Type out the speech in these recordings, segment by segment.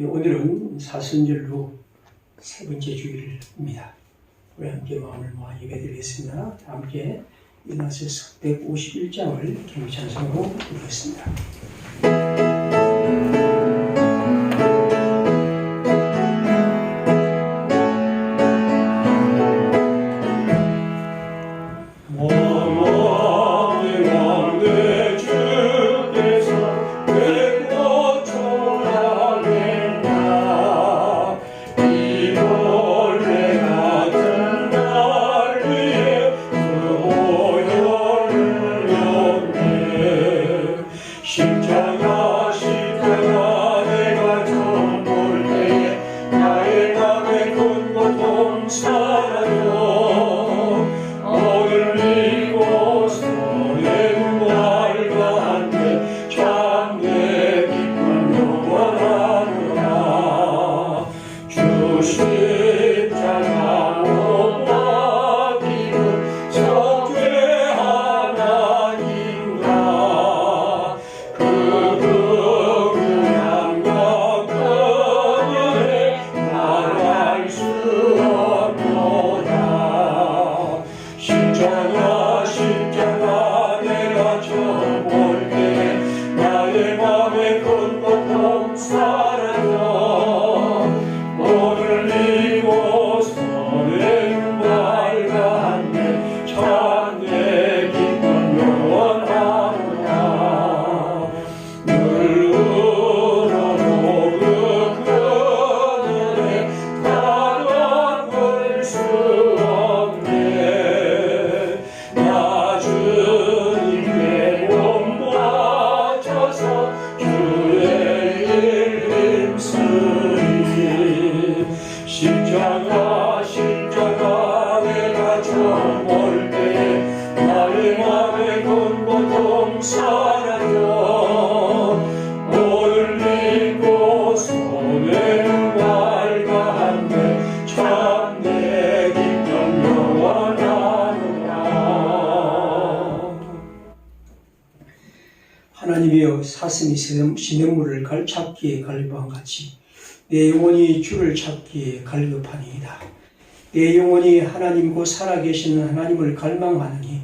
오늘은 사순절로 세 번째 주일입니다. 우리 함께 마음을 모아 예배드리겠습니다. 함께 이나세 석백 51장을 경찬송으로 부르겠습니다. 하나님이여 사슴이 시냇물을 찾기에 갈급한 같이 내 영혼이 주를 찾기에 갈급하니이다. 내 영혼이 하나님 곧 살아계시는 하나님을 갈망하느니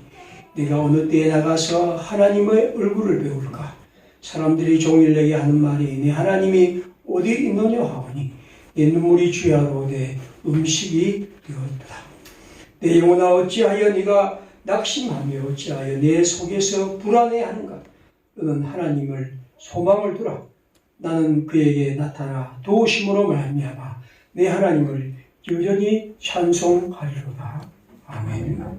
내가 어느 때에 나가서 하나님의 얼굴을 배울까? 사람들이 종일 내게 하는 말이 내 하나님이 어디 있느냐 하오니 내 눈물이 주야로 내 음식이 되었다. 내 영혼아 어찌하여 네가 낙심하며 어찌하여 내 속에서 불안해하는가? 너는 하나님을 소망을 두라. 나는 그에게 나타나 도우심으로 말미암아 내 하나님을 여전히 찬송하리로다. 아멘.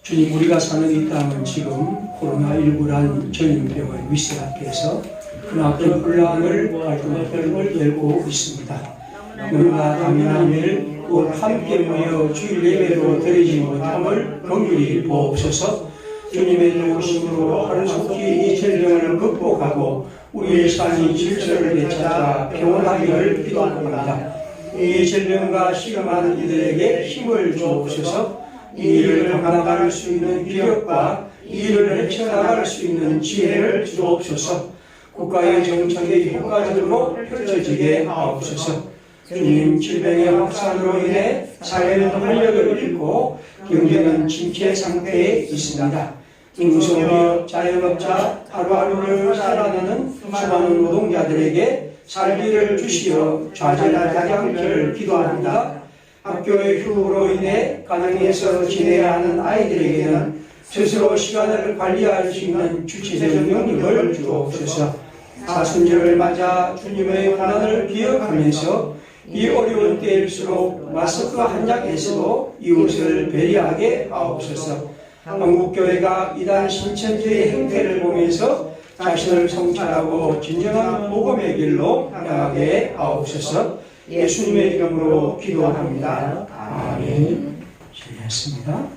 주님, 우리가 사는 이 땅은 지금 코로나19란 전염병의 위세 앞에서 크나큰 혼란을 활동을 열고 있습니다. 우리가 당연한 일, 곧 함께 모여 주일 예배로 드리지 못함을 긍휼히 보옵소서. 주님의 도우심으로 하루속히 이 질병을 극복하고 우리의 삶이 질서를 되찾아 평온하기를 기도합니다. 이 질병과 시험하는 이들에게 힘을 주옵소서. 이 일을 감당할 수 있는 기력과 이 일을 헤쳐나갈 수 있는 지혜를 주옵소서. 국가의 정책이 효과적으로 펼쳐지게 하옵소서. 주님, 질병의 확산으로 인해 사회는 활력을 잃고 경제는 침체 상태에 있습니다. 중소기업, 자영업자, 하루하루를 살아내는 수많은 노동자들에게 살기를 주시어 좌절하지 않기를 기도합니다. 학교의 휴무로 인해 가정에서 지내야 하는 아이들에게는 스스로 시간을 관리할 수 있는 주체적 능력을 주옵소서. 사순절을 맞아 주님의 환난을 기억하면서 이 어려운 때일수록 마스크 한 장에서도 이웃을 배려하게 하옵소서. 한국교회가 이단 신천지의 행태를 보면서 자신을 성찰하고 진정한 복음의 길로 나가게 하옵소서. 예수님의 이름으로 기도합니다. 아멘. 기도했습니다.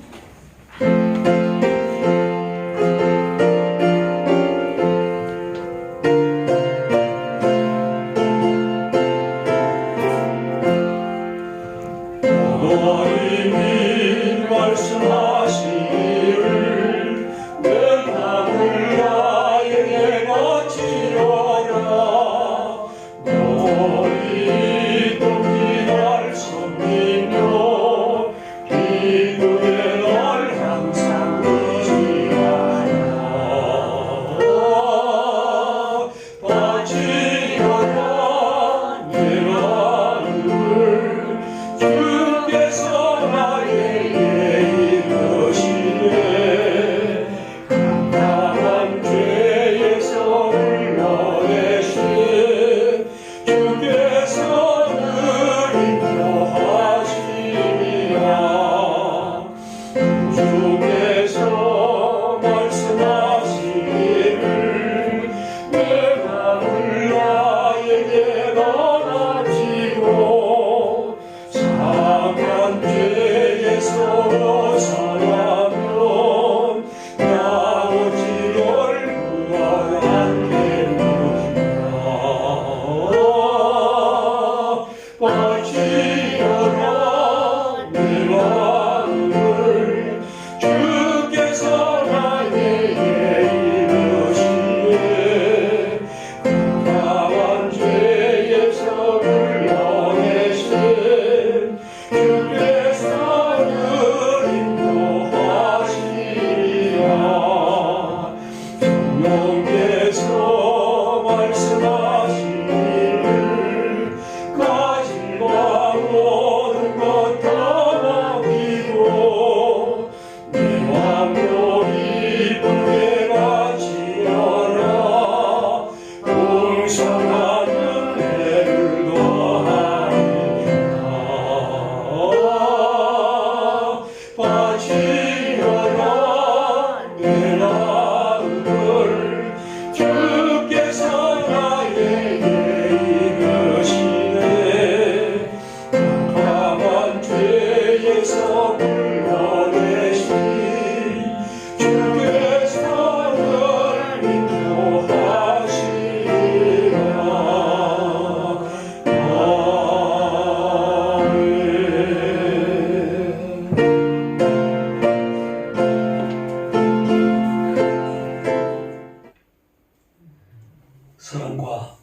사랑과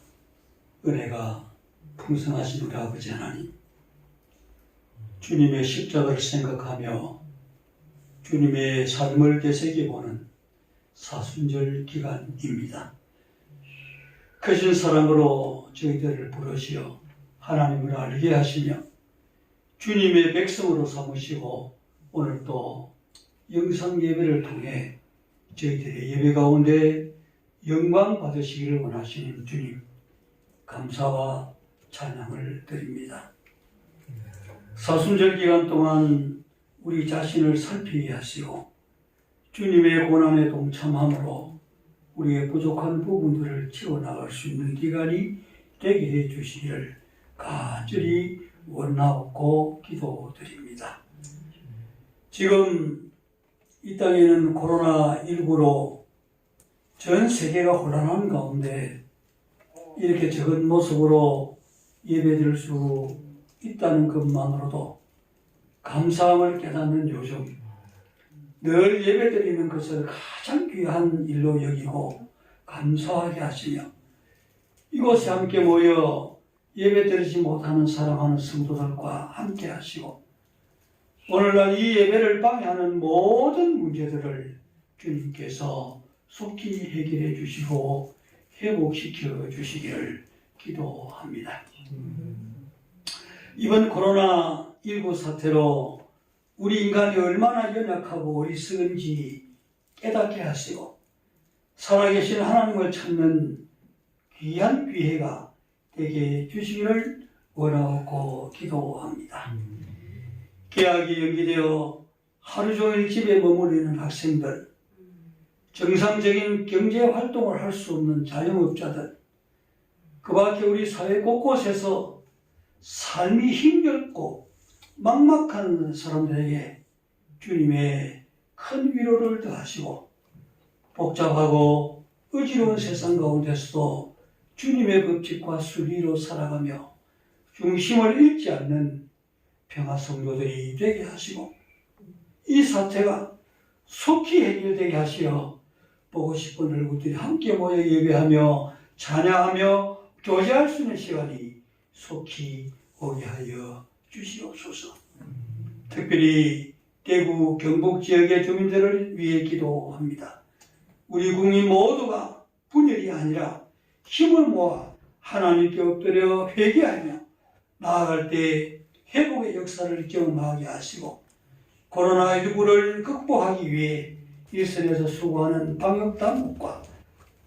은혜가 풍성하신 우리 아버지 하나님, 주님의 십자가를 생각하며 주님의 삶을 되새겨보는 사순절 기간입니다. 크신 사랑으로 저희들을 부르시어 하나님을 알게 하시며 주님의 백성으로 삼으시고 오늘 또 영상 예배를 통해 저희들의 예배 가운데 영광 받으시기를 원하시는 주님, 감사와 찬양을 드립니다. 사순절 기간 동안 우리 자신을 살피게 하시고 주님의 고난에 동참함으로 우리의 부족한 부분들을 채워나갈 수 있는 기간이 되게 해 주시기를 간절히 원하옵고 기도드립니다. 지금 이 땅에는 코로나19로 전 세계가 혼란한 가운데 이렇게 적은 모습으로 예배드릴 수 있다는 것만으로도 감사함을 깨닫는 요즘, 늘 예배드리는 것을 가장 귀한 일로 여기고 감사하게 하시며 이곳에 함께 모여 예배드리지 못하는 사랑하는 성도들과 함께 하시고 오늘날 이 예배를 방해하는 모든 문제들을 주님께서 속히 해결해 주시고 회복시켜 주시기를 기도합니다. 이번 코로나19 사태로 우리 인간이 얼마나 연약하고 어리석은지 깨닫게 하시고 살아계신 하나님을 찾는 귀한 기회가 되게 해주시기를 원하고 기도합니다. 계약이 연기되어 하루 종일 집에 머무르는 학생들, 정상적인 경제 활동을 할 수 없는 자영업자들, 그 밖에 우리 사회 곳곳에서 삶이 힘겹고 막막한 사람들에게 주님의 큰 위로를 더하시고 복잡하고 어지러운 세상 가운데서도 주님의 법칙과 순리로 살아가며 중심을 잃지 않는 평화 성도들이 되게 하시고 이 사태가 속히 해결되게 하시어 보고 싶은 얼굴들이 함께 모여 예배하며 찬양하며 교제할 수 있는 시간이 속히 오게 하여 주시옵소서. 특별히 대구 경북 지역의 주민들을 위해 기도합니다. 우리 국민 모두가 분열이 아니라 힘을 모아 하나님께 엎드려 회개하며 나아갈 때 회복의 역사를 경험하게 하시고 코로나19를 극복하기 위해 일선에서 수고하는 방역당국과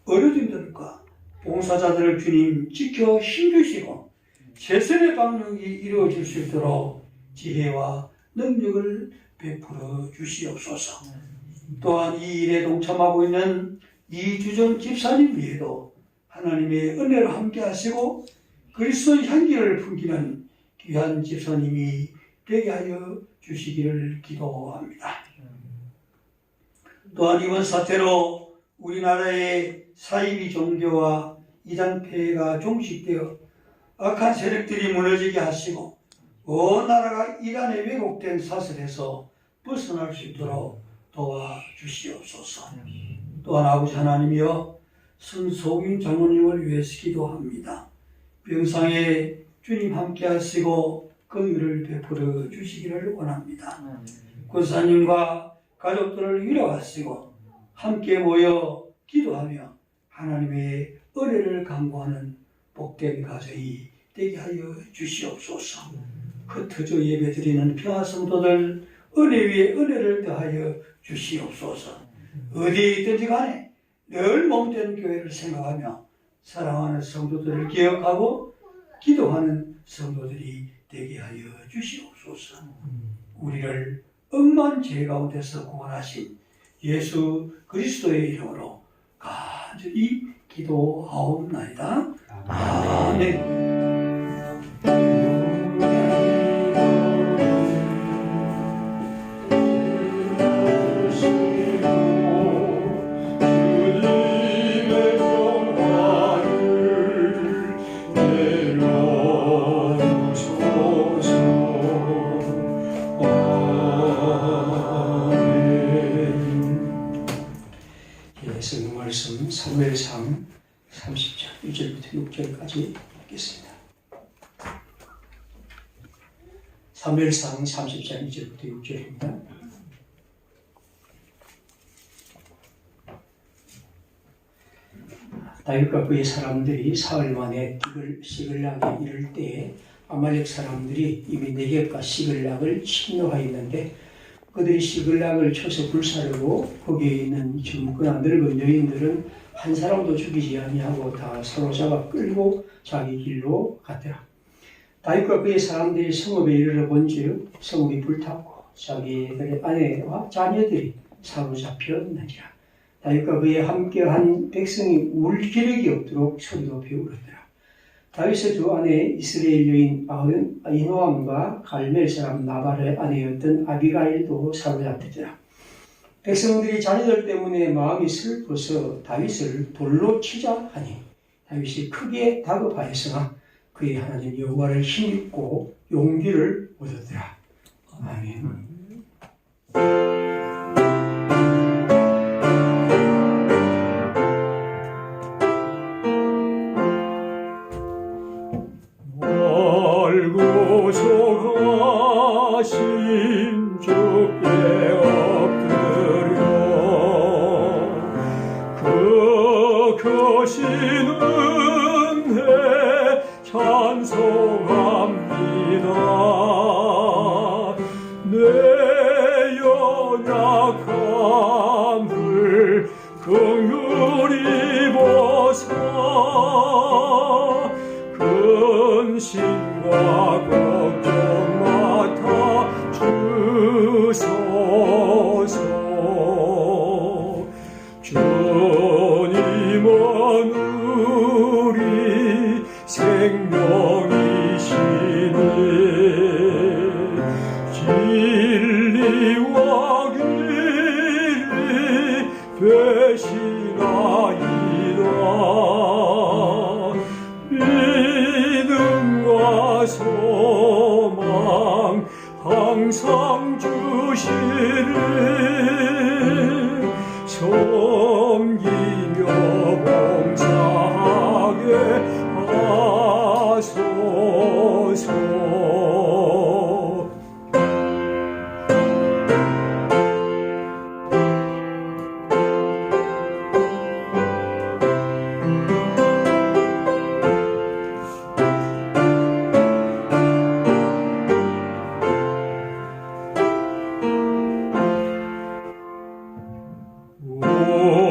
의료진들과 봉사자들을 주님 지켜 힘주시고 최선의 방역이 이루어질 수 있도록 지혜와 능력을 베풀어 주시옵소서. 또한 이 일에 동참하고 있는 이주정 집사님 위에도 하나님의 은혜로 함께 하시고 그리스도의 향기를 풍기는 귀한 집사님이 되게 하여 주시기를 기도합니다. 또한 이번 사태로 우리나라의 사이비 종교와 이단 폐해가 종식되어 악한 세력들이 무너지게 하시고 온 나라가 이단에 왜곡된 사슬에서 벗어날 수 있도록 도와주시옵소서. 또한 아버지 하나님이여 손소균 장로님을 위해서 기도합니다. 병상에 주님 함께 하시고 긍휼을 베풀어 주시기를 원합니다. 권사님과 가족들을 위로하시고 함께 모여 기도하며 하나님의 은혜를 간구하는 복된 가정이 되게 하여 주시옵소서. 흩어져 예배드리는 평화성도들 은혜 위에 은혜를 더하여 주시옵소서. 어디에 있든지 간에 늘 몸된 교회를 생각하며 사랑하는 성도들을 기억하고 기도하는 성도들이 되게 하여 주시옵소서. 우리를 억만 죄 가운데서 구원하신 예수 그리스도의 이름으로 간절히 기도하옵나이다. 아멘. 성경 말씀 사무엘상 30장 1절부터 6절까지 읽겠습니다. 사무엘상 30장 1절부터 6절입니다. 다윗과 그의 사람들이 사흘 만에 시글락에 이를 때에 아말렉 사람들이 이미 네겝과 시글락을 침노하였는데 그들이 시글락을 쳐서 불사르고 거기에 있는 젊거나 늙은 여인들은 한 사람도 죽이지 아니하고 다 사로잡아 끌고 자기 길로 갔더라. 다윗과 그의 사람들이 성읍에 이르러 본즉 성읍이 불탔고 자기들의 아내와 자녀들이 사로잡혔느니라. 다윗과 그의 함께한 백성이 울 기력이 없도록 소리도 배울었더라. 다윗의 두 아내 이스라엘 여인 아히노암과 갈멜 사람 나발의 아내였던 아비가일도 사로잡혔더라. 백성들이 자녀들 때문에 마음이 슬퍼서 다윗을 돌로 치자 하니 다윗이 크게 다급하였으나 그의 하나님 여호와를 힘입고 용기를 얻었더라. 아멘. 구속하신 주께 엎드려 그 크신 은혜 찬송합니다. 내 연약함을 긍휼히 보사 근심과 걱정 맡아 주소. 주님은 우리 생명이시니 진리와 길이 되시나이다. 믿음과 소망 항상 주시리 섬기며 봉사하게 하소서.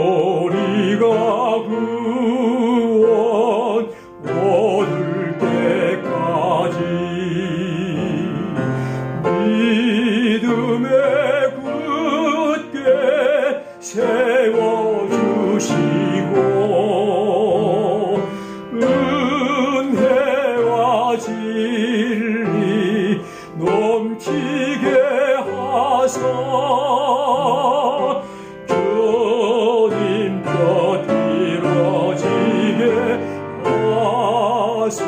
우리가 구원 얻을 때까지 믿음에 굳게 세워주시고 은혜와 진리 넘치게 하사 주님 곁 이뤄지게 하소서.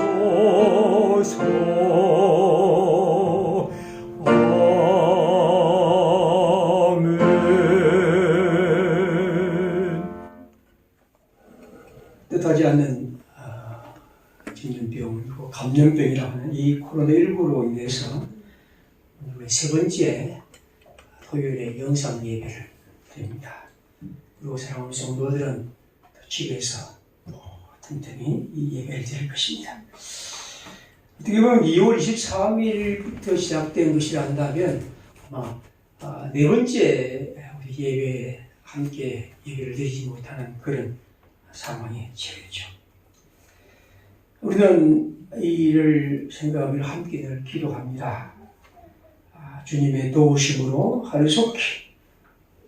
아멘. 뜻하지 않는 진전병, 감염병이라고 하는 이 코로나19로 인해서 오늘 세 번째 토요일에 영상 예배를 드립니다. 그리고 사랑하는 성도들은 집에서 튼튼히 이 예배를 드릴 것입니다. 어떻게 보면 2월 23일부터 시작된 것이라 한다면 아마 네 번째 우리 예배에 함께 예배를 드리지 못하는 그런 상황에 처했죠. 우리는 이 일을 생각하며 함께 늘 기도합니다. 주님의 도우심으로 하루속히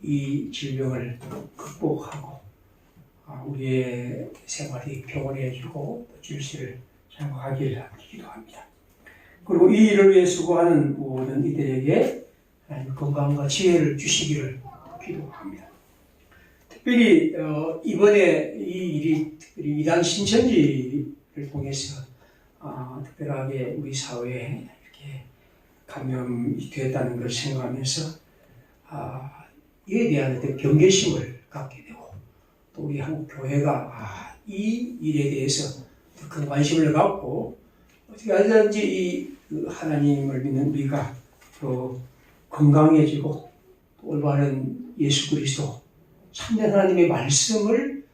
이 질병을 극복하고 우리의 생활이 평온해지고 질서를 장악하기를 기도합니다. 그리고 이 일을 위해 수고하는 모든 이들에게 하나님 건강과 지혜를 주시기를 기도합니다. 특별히 이번에 이 일이 특별히 이단 신천지를 통해서 특별하게 우리 사회에 이렇게 감염이 되었다는 걸 생각하면서 이에 대한 어떤 경계심을 갖게 되고 또 우리 한국 교회가 이 일에 대해서 더 큰 관심을 갖고 어떻게 하든지 이 하나님을 믿는 우리가 더 건강해지고 또 올바른 예수 그리스도 참된 하나님의 말씀을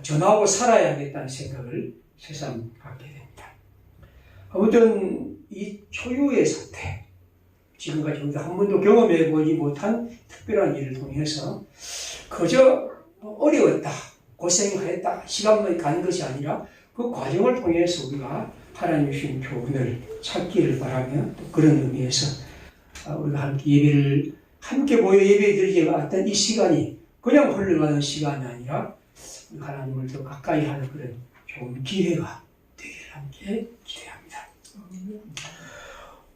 전하고 살아야겠다는 생각을 새삼 갖게 됩니다. 아무튼 이 초유의 사태, 지금까지 우리가 한 번도 경험해보지 못한 특별한 일을 통해서 그저 어려웠다, 고생했다, 시간만 가는 것이 아니라 그 과정을 통해서 우리가 하나님 주신 교훈을 찾기를 바라며 또 그런 의미에서 우리가 함께 예배를 함께 모여 예배드리지 않았던 이 시간이 그냥 흘러가는 시간이 아니라 하나님을 더 가까이 하는 그런 좋은 기회가 되기를 함께 기대합니다.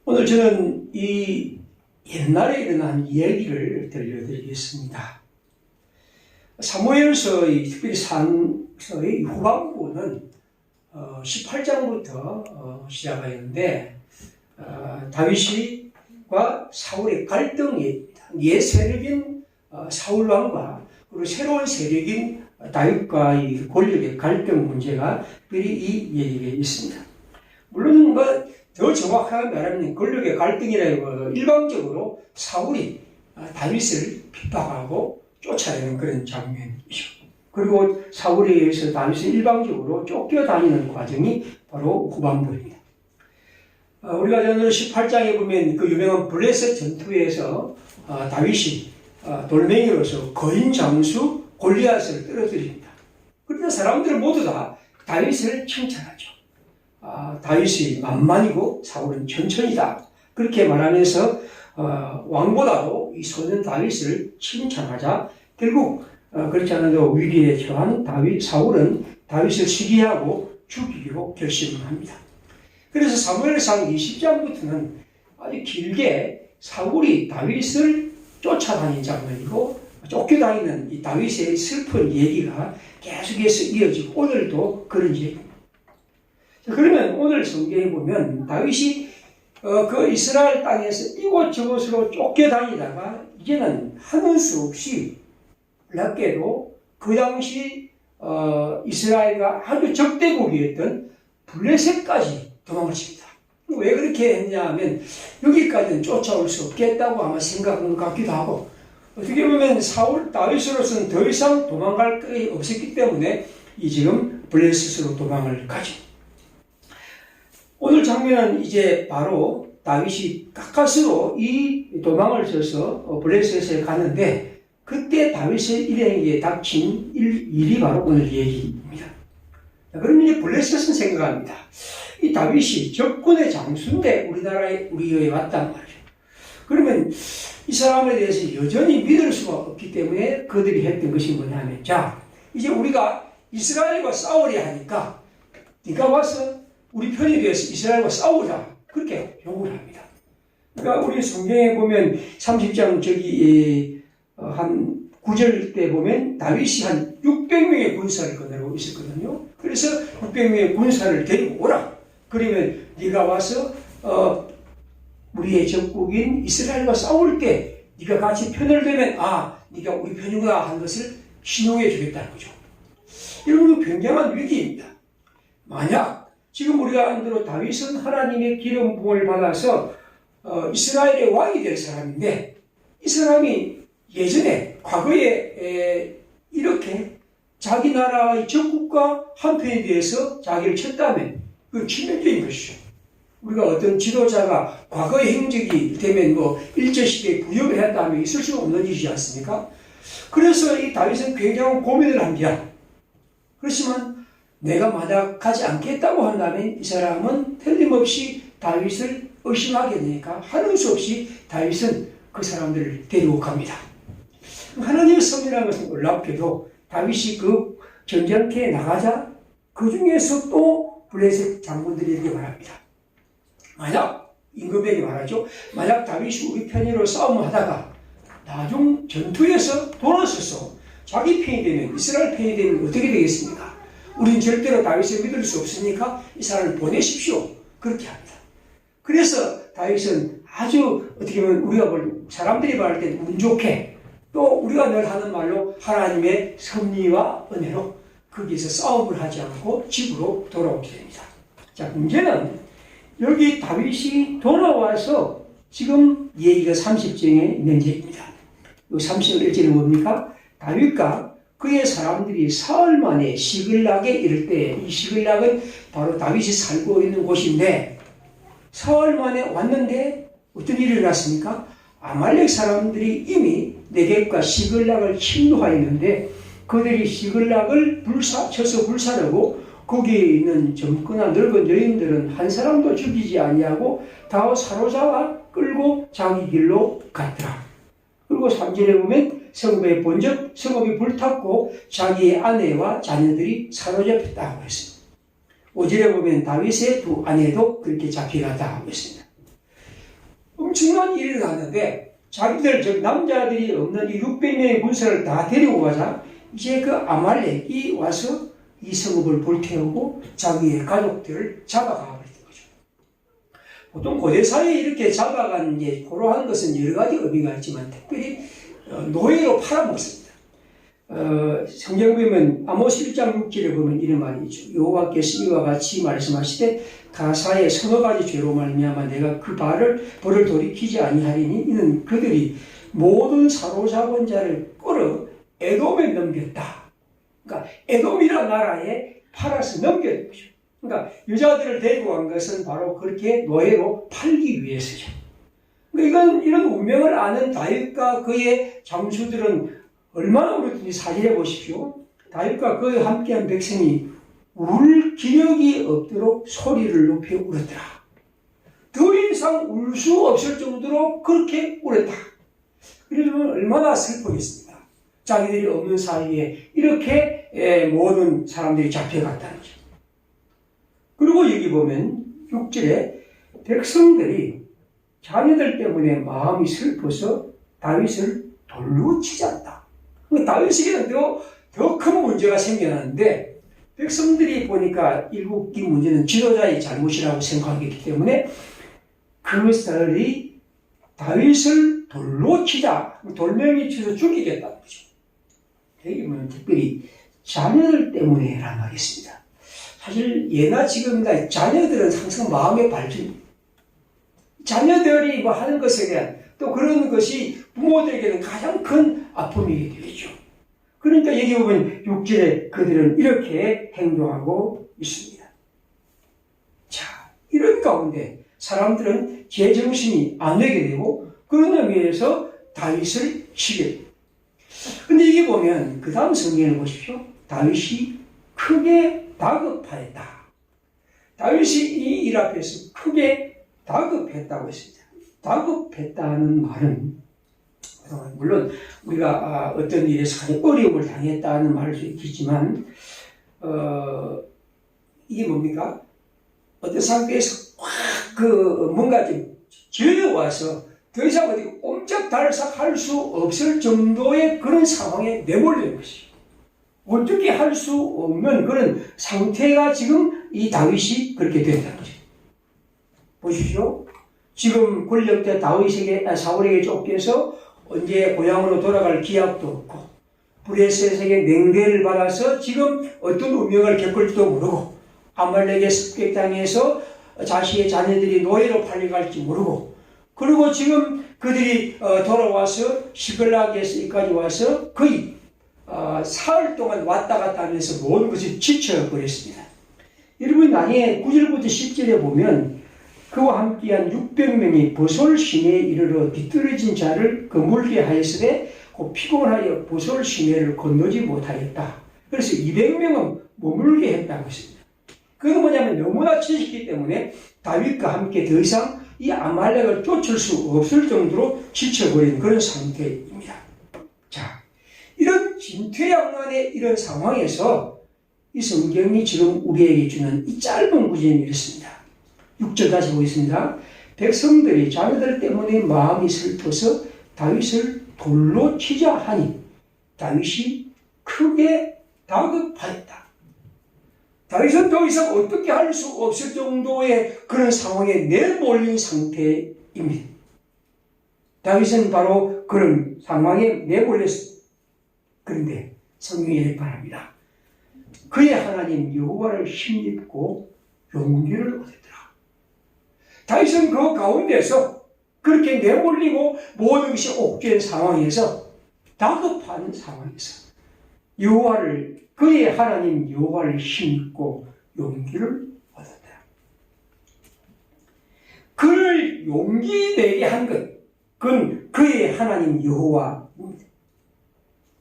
오늘 저는 이 옛날에 일어난 이야기를 들려드리겠습니다. 사무엘서의 특별히 산서의 후반부는 18장부터 시작하였는데 다윗과 사울의 갈등입니다. 옛 세력인 사울왕과 그리고 새로운 세력인 다윗과의 권력의 갈등 문제가 특별히 이 얘기에 있습니다. 물론 더 정확하게 말하면 권력의 갈등이라고 일방적으로 사울이 다윗을 핍박하고 쫓아내는 그런 장면이죠. 그리고 사울에 의해서 다윗은 일방적으로 쫓겨다니는 과정이 바로 후반부입니다. 우리가 오늘 18장에 보면 그 유명한 블레셋 전투에서 다윗이 돌멩이로서 거인 장수 골리앗을 떨어뜨립니다. 그러나 사람들은 모두 다 다윗을 칭찬하죠. 다윗이 만만이고 사울은 천천히다. 그렇게 말하면서 왕보다도 이 소년 다윗을 칭찬하자 결국 그렇지 않아도 위기에 처한 사울은 다윗을 시기하고 죽이기로 결심합니다. 그래서 사무엘상 20장부터는 아주 길게 사울이 다윗을 쫓아다닌 장면이고 쫓겨다니는 이 다윗의 슬픈 얘기가 계속해서 이어지고 오늘도 그런 얘기입니다. 그러면 오늘 성경에 보면 다윗이 그 이스라엘 땅에서 이곳저곳으로 쫓겨다니다가 이제는 하는 수 없이 놀랍게도 그 당시 이스라엘과 아주 적대국이었던 블레셋까지 도망을 칩니다. 왜 그렇게 했냐 하면 여기까지는 쫓아올 수 없겠다고 아마 생각한 것 같기도 하고 어떻게 보면 다윗으로서는 더 이상 도망갈 것이 없었기 때문에 지금 블레셋으로 도망을 가죠. 오늘 장면은 이제 바로 다윗이 가까스로 이 도망을 쳐서 블레셋에 가는데 그때 다윗의 일행에게 닥친 일이 바로 오늘 얘기입니다. 그럼 이제 블레셋은 생각합니다. 이 다윗이 적군의 장수인데 우리에 왔단 말이죠. 그러면 이 사람에 대해서 여전히 믿을 수가 없기 때문에 그들이 했던 것이 뭐냐면 자 이제 우리가 이스라엘과 싸우려 하니까 네가 와서 우리 편이 되어서 이스라엘과 싸우자 그렇게 요구를 합니다. 그러니까 우리 성경에 보면 30장 한 9절 때 보면 다윗이 한 600명의 군사를 거느리고 있었거든요. 그래서 600명의 군사를 데리고 오라. 그러면 네가 와서 우리의 적국인 이스라엘과 싸울 때 네가 같이 편을 들면 네가 우리 편이구나 하는 것을 신용해 주겠다는 거죠. 이런 굉장한 위기입니다. 만약 지금 우리가 안 대로 다윗은 하나님의 기름 부음을 받아서 이스라엘의 왕이 될 사람인데 이 사람이 예전에 과거에 이렇게 자기 나라의 적국과 한편에 대해서 자기를 쳤다면 그건 치명적인 것이죠. 우리가 어떤 지도자가 과거의 행적이 되면 일제시대에 부역을 했다 하면 있을 수가 없는 일이지 않습니까? 그래서 이 다윗은 굉장한 고민을 합니다. 그렇지만 내가 만약 가지 않겠다고 한다면 이 사람은 틀림없이 다윗을 의심하게 되니까 하는 수 없이 다윗은 그 사람들을 데리고 갑니다. 하나님의 섭리라는 것은 놀랍게도 다윗이 그 전쟁터에 나가자 그 중에서 또 블레셋 장군들이 이렇게 말합니다. 만약 임금에게 말하죠. 만약 다윗이 우리 편으로 싸움을 하다가 나중 전투에서 돌아서서 자기 편이 되면 이스라엘 편이 되면 어떻게 되겠습니까? 우린 절대로 다윗을 믿을 수 없으니까 이 사람을 보내십시오. 그렇게 합니다. 그래서 다윗은 아주 어떻게 보면 우리가 사람들이 말할 때 운 좋게 또 우리가 늘 하는 말로 하나님의 섭리와 은혜로 거기에서 싸움을 하지 않고 집으로 돌아오게 됩니다. 자, 문제는 여기 다윗이 돌아와서 지금 얘기가 30장에 있는 얘기입니다. 이 31절은 뭡니까? 다윗과 그의 사람들이 사흘 만에 시글락에 이를 때 이 시글락은 바로 다윗이 살고 있는 곳인데 사흘 만에 왔는데 어떤 일이 일어났습니까? 아말렉 사람들이 이미 네겝과 시글락을 침노하였는데 그들이 시글락을 쳐서 불사르고 거기에 있는 젊거나 늙은 여인들은 한 사람도 죽이지 아니하고 다 사로잡아 끌고 자기 길로 갔더라. 그리고 3절에 보면 성읍에 본즉 성읍이 불탔고 자기의 아내와 자녀들이 사로잡혔다고 했습니다. 5절에 보면 다윗의 두 아내도 그렇게 잡혀갔다 하고 있습니다. 엄청난 일이 일어났는데 자기들 즉 남자들이 없는 이 600명의 군사를 다 데리고 가자 이제 그 아말렉이 와서 이 성읍을 불태우고 자기의 가족들을 잡아가 버리는 거죠. 보통 고대사회에 이렇게 잡아간 포로한 것은 여러 가지 의미가 있지만 특별히 노예로 팔아먹습니다. 성경 보면 아모스 1장 6절에 보면 이런 말이 있죠. 여호와께서 이와 같이 말씀하시되 가사의 서너 가지 죄로 말미암아 내가 그 벌을 돌이키지 아니하리니 이는 그들이 모든 사로잡은 자를 끌어 에돔에 넘겼다. 그러니까 에돔이라는 나라에 팔아서 넘겼는 거죠. 그러니까 여자들을 데리고 간 것은 바로 그렇게 노예로 팔기 위해서죠. 그러니까 이런 운명을 아는 다윗과 그의 장수들은 얼마나 울었든지 사진해 보십시오. 다윗과 그의 함께한 백성이 울 기력이 없도록 소리를 높여 울었더라. 더 이상 울 수 없을 정도로 그렇게 울었다. 그러면 얼마나 슬프겠습니까? 자기들이 없는 사이에 이렇게 모든 사람들이 잡혀갔다는 거죠. 그리고 여기 보면 6절에 백성들이 자녀들 때문에 마음이 슬퍼서 다윗을 돌로 치자다. 다윗에게는 더 큰 문제가 생겨났는데 백성들이 보니까 일국기 문제는 지도자의 잘못이라고 생각했기 때문에 그것들이 다윗을 돌로 치자, 돌멩이 쳐서 죽이겠다는 거죠. 여기 보면 특별히 자녀들 때문에라는 말이 있습니다. 사실 예나 지금이나 자녀들은 항상 마음의 발전, 자녀들이 뭐 하는 것에 대한 또 그런 것이 부모들에게는 가장 큰 아픔이 되겠죠. 그러니까 여기 보면 6절에 그들은 이렇게 행동하고 있습니다. 자, 이런 가운데 사람들은 제정신이 안 되게 되고 그런 의미에서 다윗을 치게 됩니다. 근데 이게 보면 그 다음 성경을 보십시오. 다윗이 크게 다급하였다. 다윗이 이 일 앞에서 크게 다급했다고 했습니다. 다급했다는 말은 물론 우리가 어떤 일에서 가장 어려움을 당했다는 말일 수 있겠지만 이게 뭡니까? 어떤 상태에서 뭔가 좀 저려와서 더 이상 어디 꼼짝달싹 할 수 없을 정도의 그런 상황에 내몰리는 것이 어떻게 할 수 없는 그런 상태가 지금 이 다윗이 그렇게 된다는 거죠. 보십시오. 지금 권력자 사울에게 쫓겨서 언제 고향으로 돌아갈 기약도 없고 브레셋에게 맹대를 받아서 지금 어떤 운명을 겪을지도 모르고 아말렉의 습격당해서 자신의 자녀들이 노예로 팔려갈지 모르고 그리고 지금 그들이 돌아와서 시글락에서까지 와서 거의 사흘 동안 왔다 갔다 하면서 모든 것이 지쳐버렸습니다. 여러분 나중에 9절부터 10절에 보면 그와 함께한 600명이 보솔 시내에 이르러 뒤떨어진 자를 거물게 하였으되 곧 피곤하여 보솔 시내를 건너지 못하였다. 그래서 200명은 머물게 했다고 했습니다. 그건 뭐냐면 너무나 지쳤기 때문에 다윗과 함께 더 이상 이 아말렉을 쫓을 수 없을 정도로 지쳐버린 그런 상태입니다. 자, 이런 진퇴양난의 이런 상황에서 이 성경이 지금 우리에게 주는 이 짧은 구절이 이렇습니다. 6절 다시 보겠습니다. 백성들이 자녀들 때문에 마음이 슬퍼서 다윗을 돌로 치자 하니 다윗이 크게 다급하였다. 다윗은 더 이상 어떻게 할 수 없을 정도의 그런 상황에 내몰린 상태입니다. 다윗은 바로 그런 상황에 내몰렸습니다. 그런데 성경이 이렇게 말합니다. 그의 하나님 여호와를 힘입고 용기를 얻었더라. 다윗은 그 가운데서 그렇게 내몰리고 모든 것이 옥죄인 상황에서 다급한 상황에서 그의 하나님 여호와를 힘입고 용기를 얻었다. 그를 용기 내게 한 것, 그건 그의 하나님 여호와입니다.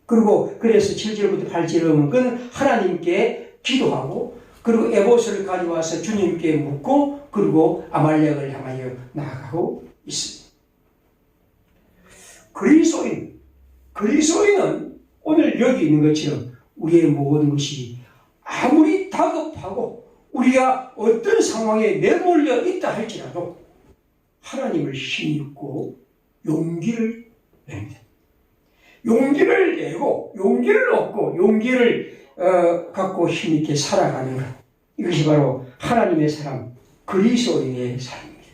그리고 그래서 7절부터 8절에 보면 그는 하나님께 기도하고 그리고 에봇을 가져와서 주님께 묻고 그리고 아말렉을 향하여 나아가고 있습니다. 그리스도인은 오늘 여기 있는 것처럼 우리의 모든 것이 아무리 다급하고 우리가 어떤 상황에 내몰려 있다 할지라도 하나님을 힘입고 용기를 냅니다. 용기를 내고 용기를 얻고 용기를 갖고 힘있게 살아가는 것, 이것이 바로 하나님의 사람 그리스도인의 삶입니다.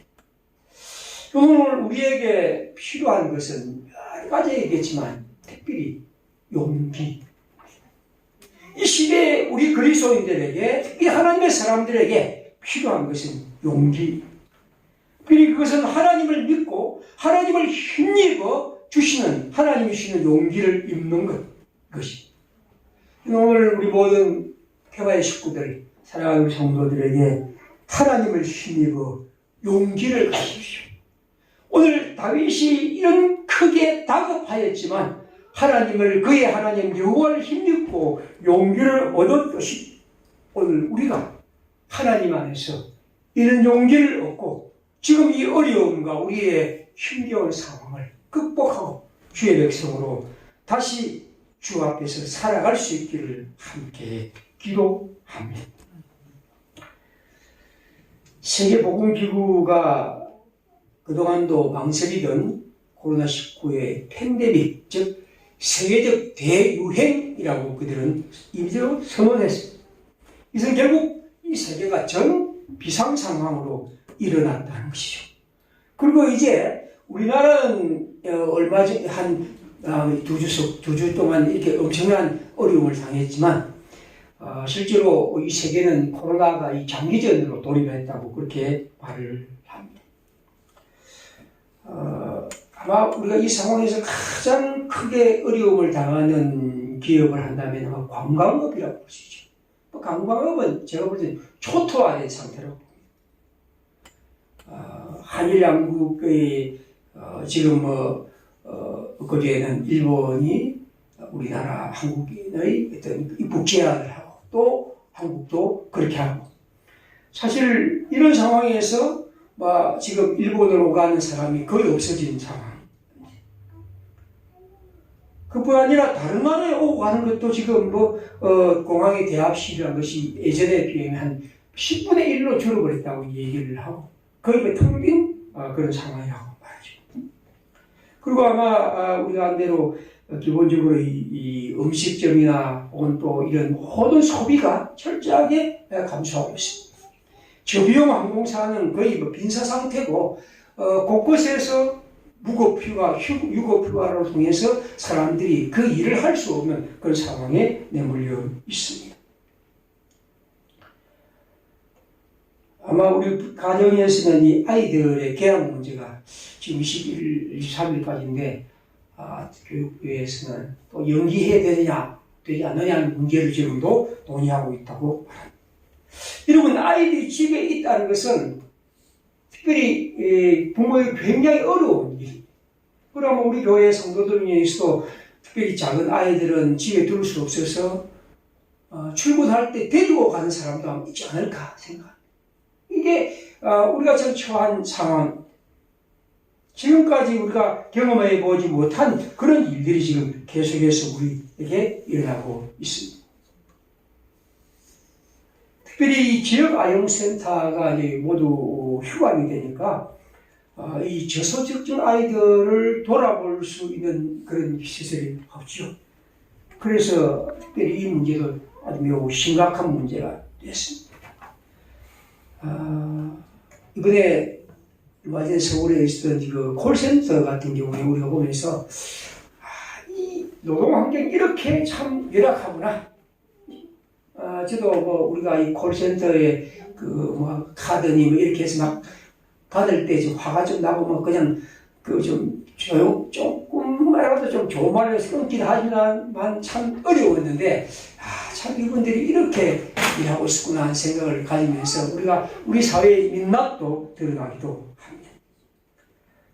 오늘 우리에게 필요한 것은 여러 가지이겠지만 특별히 용기. 이 시대에 우리 그리스도인들에게 특히 하나님의 사람들에게 필요한 것은 용기. 그리고 그것은 하나님을 믿고 하나님을 힘입어 주시는 하나님이 주시는 용기를 입는 것이. 오늘 우리 모든 태화의 식구들, 사랑하는 우리 성도들에게 하나님을 힘입어 용기를 가십시오. 오늘 다윗이 이런 크게 다급하였지만 그의 하나님 여호와를 힘입고 용기를 얻었듯이 오늘 우리가 하나님 안에서 이런 용기를 얻고 지금 이 어려움과 우리의 힘겨운 상황을 극복하고 주의 백성으로 다시 주 앞에서 살아갈 수 있기를 함께 기도합니다. 세계보건기구가 그동안도 망설이던 코로나19의 팬데믹, 즉 세계적 대유행이라고 그들은 임의로 선언했습니다. 이것은 결국 이 세계가 전 비상 상황으로 일어났다는 것이죠. 그리고 이제 우리나라는 얼마 전에 한 두 주 동안 이렇게 엄청난 어려움을 당했지만 실제로 이 세계는 코로나가 이 장기전으로 돌입했다고 그렇게 말을 합니다. 아마 우리가 이 상황에서 가장 크게 어려움을 당하는 기업을 한다면 아마 관광업이라고 볼 수 있죠. 관광업은 제가 볼 때 초토화된 상태라고 봅니다. 한일 양국의 지금 거기에는 일본이 우리나라 한국인의 어떤 입국 제한을 하고 또 한국도 그렇게 하고 사실 이런 상황에서 지금 일본으로 가는 사람이 거의 없어진 상황. 그뿐 아니라 다른 나라에 오고 가는 것도 지금 공항의 대합실이라는 것이 예전에 비하면 한 10분의 1로 줄어버렸다고 얘기를 하고 거의 텅 빈 그런 상황이라고 말하죠. 그리고 아마 우리가 한 대로 기본적으로 이 음식점이나 혹은 또 이런 모든 소비가 철저하게 감소하고 있습니다. 저비용 항공사는 거의 빈사 상태고 곳곳에서 무급휴가, 유급휴가를 통해서 사람들이 그 일을 할 수 없는 그런 상황에 내몰려 있습니다. 아마 우리 가정에서는 이 아이들의 개학 문제가 지금 21일, 23일까지인데 교육부에서는 또 연기해야 되느냐, 되지 않느냐는 문제를 지금도 논의하고 있다고 말합니다. 여러분, 아이들이 집에 있다는 것은 특별히 부모의 굉장히 어려운 일. 그러면 우리 교회 성도들 중에서도 특별히 작은 아이들은 집에 둘 수 없어서 출근할 때 데리고 가는 사람도 있지 않을까 생각합니다. 이게 우리가 지금 처한 상황, 지금까지 우리가 경험해 보지 못한 그런 일들이 지금 계속해서 우리에게 일어나고 있습니다. 특별히 이 지역 아동센터가 이제 모두 휴관이 되니까 이 저소득층 아이들을 돌아볼 수 있는 그런 시설이 없죠. 그래서 특별히 이 문제도 아주 매우 심각한 문제가 됐습니다. 이번에 얼마 전에 서울에 있었던 그 콜센터 같은 경우에 우리가 보면서 이 노동 환경이 이렇게 참 열악하구나. 저도 우리가 이 콜센터에 카드니 이렇게 해서 막 받을 때 좀 화가 좀 나고 그냥 조금이라도 좀 좋은 말로 해서 끊긴 하지만 참 어려웠는데 참 이분들이 이렇게 일하고 있었구나 하는 생각을 가지면서 우리 사회의 민낯도 드러나기도 합니다.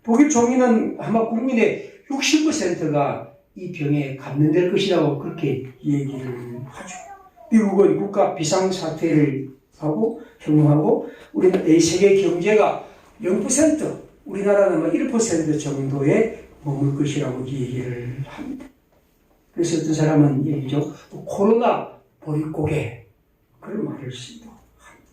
독일 총리는 아마 국민의 60%가 이 병에 감염될 것이라고 그렇게 얘기를 하죠. 미국은 국가 비상사태를 하고 형용하고 우리는 세계 경제가 0%, 우리나라는 1% 정도에 머물 것이라고 얘기를 합니다. 그래서 어떤 사람은 얘기죠. 코로나 보릿고개 그런 말을 쓰기도 합니다.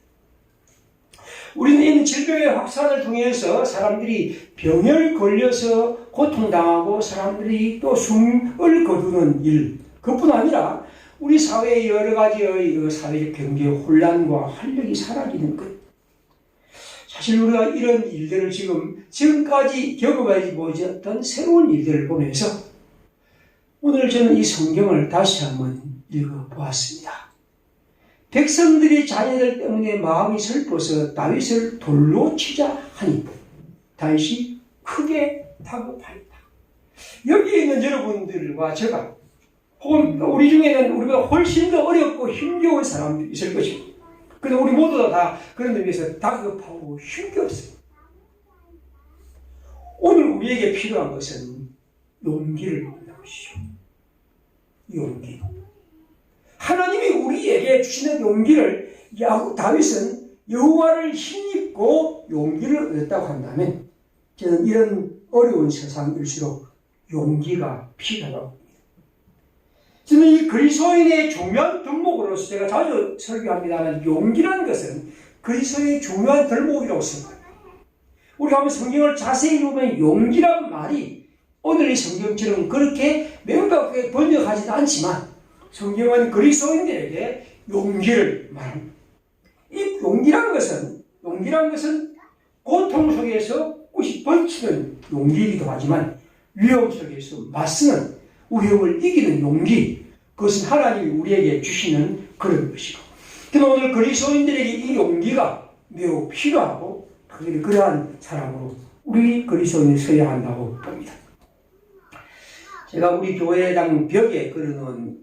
우리는 이런 질병의 확산을 통해서 사람들이 병에 걸려서 고통당하고 사람들이 또 숨을 거두는 일, 그뿐 아니라 우리 사회의 여러 가지의 사회적 경제 혼란과 활력이 사라지는 것. 사실 우리가 이런 일들을 지금까지 경험하지 못했던 새로운 일들을 보면서 오늘 저는 이 성경을 다시 한번 읽어보았습니다. 백성들이 자녀들 때문에 마음이 슬퍼서 다윗을 돌로 치자 하니 다윗이 크게 다급하였다. 여기 있는 여러분들과 제가 혹은 우리 중에는 우리가 훨씬 더 어렵고 힘겨운 사람들이 있을 것입니다. 그런데 우리 모두 다 그런 의미에서 다급하고 힘겹습니다. 오늘 우리에게 필요한 것은 용기를 얻는 것이죠. 용기. 하나님이 우리에게 주시는 용기를 다윗은 여호와를 힘입고 용기를 얻었다고 한다면 저는 이런 어려운 세상일수록 용기가 필요하다고 봅니다. 저는 이 그리스도인의 중요한 덕목으로서 제가 자주 설교합니다만 용기라는 것은 그리스도의 중요한 덕목이라고 생각합니다. 우리가 한번 성경을 자세히 보면 용기란 말이 오늘 이 성경처럼 그렇게 명백하게 번역하지도 않지만 성경은 그리스도인들에게 용기를 말합니다. 이 용기란 것은 고통 속에서 꽃이 뻗치는 용기이기도 하지만 위험 속에서 맞서는 위험을 이기는 용기, 그것은 하나님이 우리에게 주시는 그런 것이고, 그러나 오늘 그리스도인들에게 이 용기가 매우 필요하고 그러한 사람으로 우리 그리스도인이 서야 한다고 봅니다. 제가 우리 교회당 벽에 걸어놓은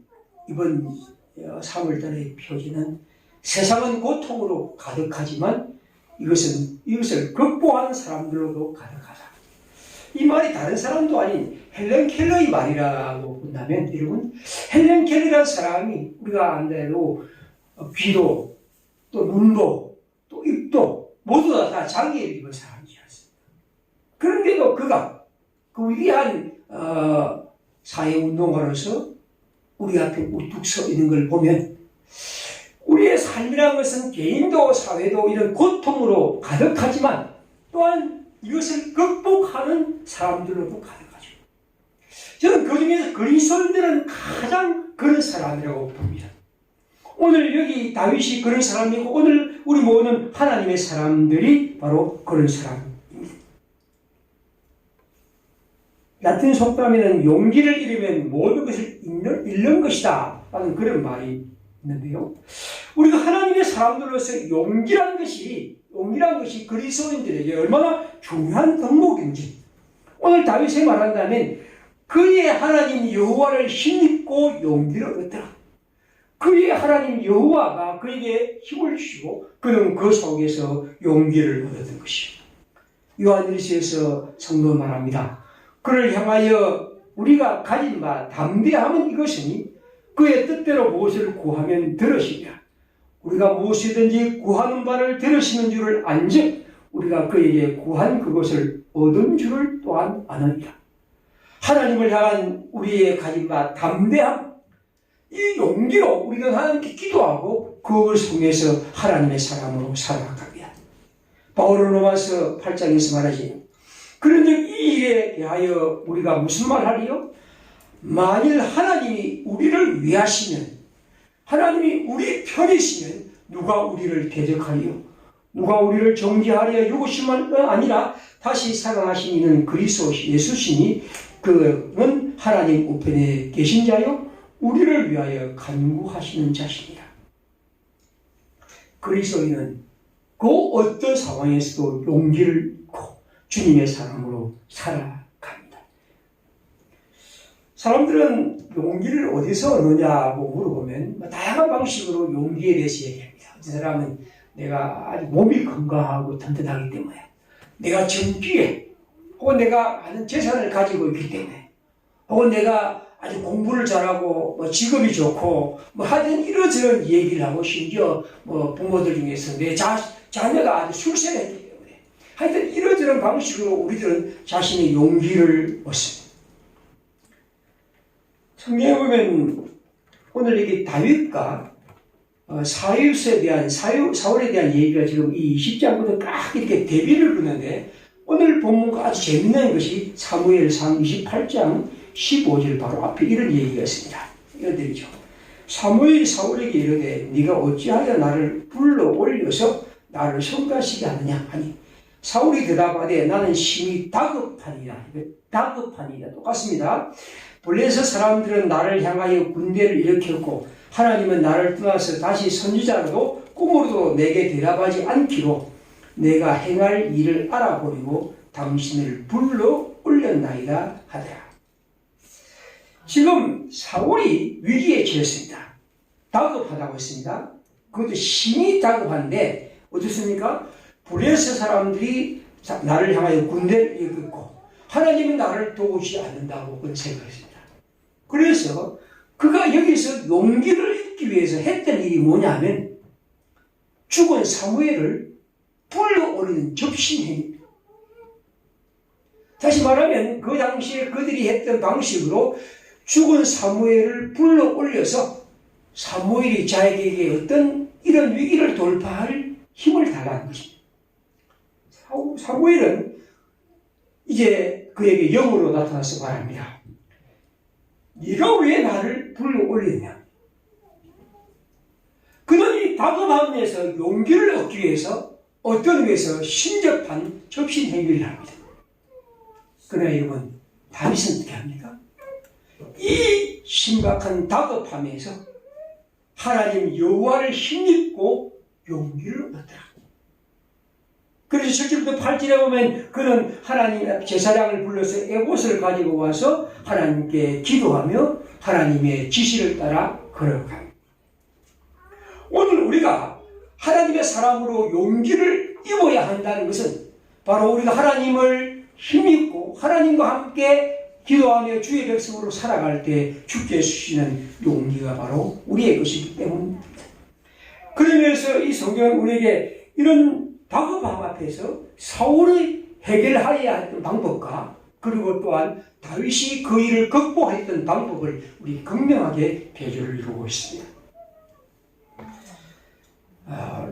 이번 3월달의 표지는 세상은 고통으로 가득하지만 이것을 극복하는 사람들로도 가득하다. 이 말이 다른 사람도 아닌 헬렌 켈러의 말이라고 본다면, 여러분, 헬렌 켈러라는 사람이 우리가 안대로 귀도 또 눈도 또 입도 모두 다 장애를 입은 사람이었습니다. 그런데도 그가 그 위대한 사회운동가로서 우리 앞에 우뚝 서 있는 걸 보면 우리의 삶이라는 것은 개인도 사회도 이런 고통으로 가득하지만 또한 이것을 극복하는 사람들로도 가득하죠. 저는 그 중에서 그리스도인들은 가장 그런 사람이라고 봅니다. 오늘 여기 다윗이 그런 사람이고 오늘 우리 모든 하나님의 사람들이 바로 그런 사람입니다. 라틴 속담에는 용기를 잃으면 모든 것을 잃는 것이다 라는 그런 말이 있는데요. 우리가 하나님의 사람들로서 용기란 것이 그리스도인들에게 얼마나 중요한 덕목인지 오늘 다윗이 말한다면 그의 하나님 여호와를 힘입고 용기를 얻더라. 그의 하나님 여호와가 그에게 힘을 주시고 그는 그 속에서 용기를 얻었던 것입니다. 요한일서에서 성도 말합니다. 그를 향하여 우리가 가진 바 담대함은 이것이니 그의 뜻대로 무엇을 구하면 들으시리라. 우리가 무엇이든지 구하는 바를 들으시는 줄을 안즉 우리가 그에게 구한 그것을 얻은 줄을 또한 아느니라. 하나님을 향한 우리의 가진 바 담대함, 이 용기로 우리는 하나님께 기도하고 그걸 통해서 하나님의 사람으로 살아갑니다. 바울은 로마서 8장에서 말하지, 그런즉 이 일에 대하여 우리가 무슨 말 하리요? 만일 하나님이 우리를 위하시면, 하나님이 우리 편이시면 누가 우리를 대적하리요? 누가 우리를 정죄하려 육으시만 아니라 다시 살아나신 이는 그리스도 예수시니 그는 하나님 우편에 계신 자요 우리를 위하여 간구하시는 자시니라. 그리스도인은 그 어떤 상황에서도 용기를 잃고 주님의 사람으로 살아갑니다. 사람들은 용기를 어디서 얻느냐고 물어보면 다양한 방식으로 용기에 대해서 얘기합니다. 어떤 사람은 내가 아주 몸이 건강하고 튼튼하기 때문에, 내가 정기에, 혹은 내가 많은 재산을 가지고 있기 때문에, 혹은 내가 아주 공부를 잘하고 직업이 좋고 하여튼 이런저런 얘기를 하고, 심지어 부모들 중에서 내 자녀가 아주 출세했기 때문에 하여튼 이런저런 방식으로 우리들은 자신의 용기를 얻습니다. 성경에 보면 오늘 여기 다윗과 사울에 대한 얘기가 지금 이 20장부터 딱 이렇게 대비를 하는데, 오늘 본문과 아주 재밌는 것이 사무엘상 28장 15절 바로 앞에 이런 얘기가 있습니다. 이어드리죠. 사무엘이 사울에게 이르되 네가 어찌하여 나를 불러 올려서 나를 성가시게 하느냐 하니, 사울이 대답하되 나는 심히 다급하니라. 다급하니라 똑같습니다. 블레셋 사람들은 나를 향하여 군대를 일으켰고 하나님은 나를 떠나서 다시 선지자로도 꿈으로도 내게 대답하지 않기로 내가 행할 일을 알아보리고 당신을 불러 올렸나이다 하더라. 지금 사울이 위기에 처했습니다. 다급하다고 했습니다. 그것도 심히 다급한데 어떻습니까? 블레셋 사람들이 나를 향하여 군대를 일으켰고 하나님은 나를 도우지 않는다고 그런 생각했습니다. 그래서 그가 여기서 용기를 얻기 위해서 했던 일이 뭐냐면 죽은 사무엘을 불러오르는 접신행위입니다. 다시 말하면 그 당시에 그들이 했던 방식으로 죽은 사무엘을 불러 올려서 사무엘이 자에게 어떤 이런 위기를 돌파할 힘을 달라는 것입니다. 사무엘은 이제 그에게 영으로 나타나서 말합니다. 네가 왜 나를 불러 올렸냐? 그는 이 다급함에서 용기를 얻기 위해서 어떤 의미에서 신접한 접신 행위를 합니다. 그러나 여러분, 다윗은 어떻게 합니까? 이 심각한 다급함에서 하나님 여호와를 힘입고 용기를 얻더라. 그래서 7절부터 8절에 보면 그는 하나님 제사장을 불러서 에봇을 가지고 와서 하나님께 기도하며 하나님의 지시를 따라 걸어갑니다. 오늘 우리가 하나님의 사람으로 용기를 입어야 한다는 것은 바로 우리가 하나님을 힘입고 하나님과 함께 기도하며 주의 백성으로 살아갈 때 주께 주시는 용기가 바로 우리의 것이기 때문입니다. 그러면서 이 성경은 우리에게 이런 다급함 앞에서 사울이 해결하여야 했던 방법과 그리고 또한 다윗이 그 일을 극복했던 방법을 우리 극명하게 배조를 이루고 있습니다.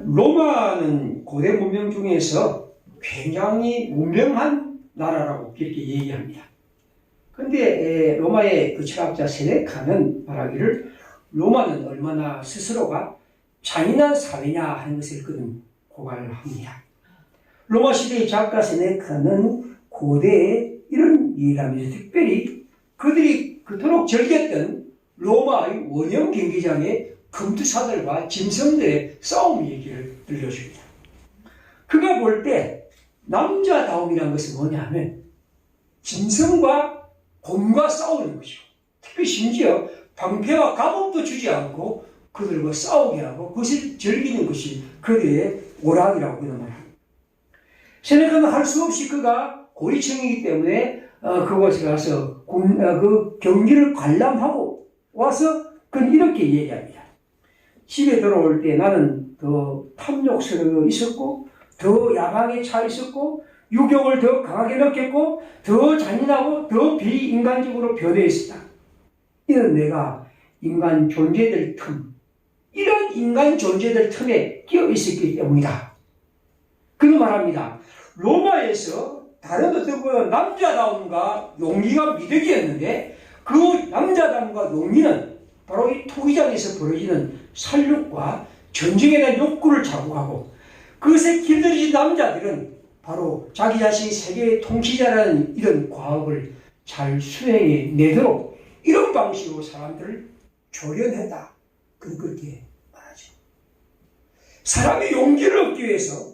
로마는 고대 문명 중에서 굉장히 무명한 나라라고 이렇게 얘기합니다. 그런데 로마의 그 철학자 세네카는 말하기를 로마는 얼마나 스스로가 잔인한 사회냐 하는 것을 그는 고발을 합니다. 로마 시대의 작가 세네카는 고대에 이런 얘기를 하면서 특별히 그들이 그토록 즐겼던 로마의 원형 경기장에 금투사들과 짐승들의 싸움 얘기를 들려줍니다. 그가 볼 때 남자다움이라는 것은 뭐냐면 짐승과 곰과 싸우는 것이고 특히 심지어 방패와 갑옷도 주지 않고 그들과 싸우게 하고 그것을 즐기는 것이 그들의 오락이라고 그는 말합니다. 세네카는 할 수 없이 그가 고위층이기 때문에 그곳에 가서 그 경기를 관람하고 와서 그는 이렇게 얘기합니다. 집에 들어올 때 나는 더 탐욕스러워 있었고 더 야망에 차 있었고 유격을 더 강하게 느꼈고 더 잔인하고 더 비인간적으로 변해 있었다. 이런 내가 인간 존재들 이런 인간 존재들 틈에 끼어 있었기 때문이다. 그는 말합니다. 로마에서 다른 어떤 남자다움과 용기가 미덕이었는데 그 남자다움과 용기는 바로 이 토기장에서 벌어지는 살육과 전쟁에 대한 욕구를 자극하고 그것에 길들여진 남자들은 바로 자기 자신이 세계의 통치자라는 이런 과업을 잘 수행해 내도록 이런 방식으로 사람들을 조련했다. 그렇게 말하죠. 사람이 용기를 얻기 위해서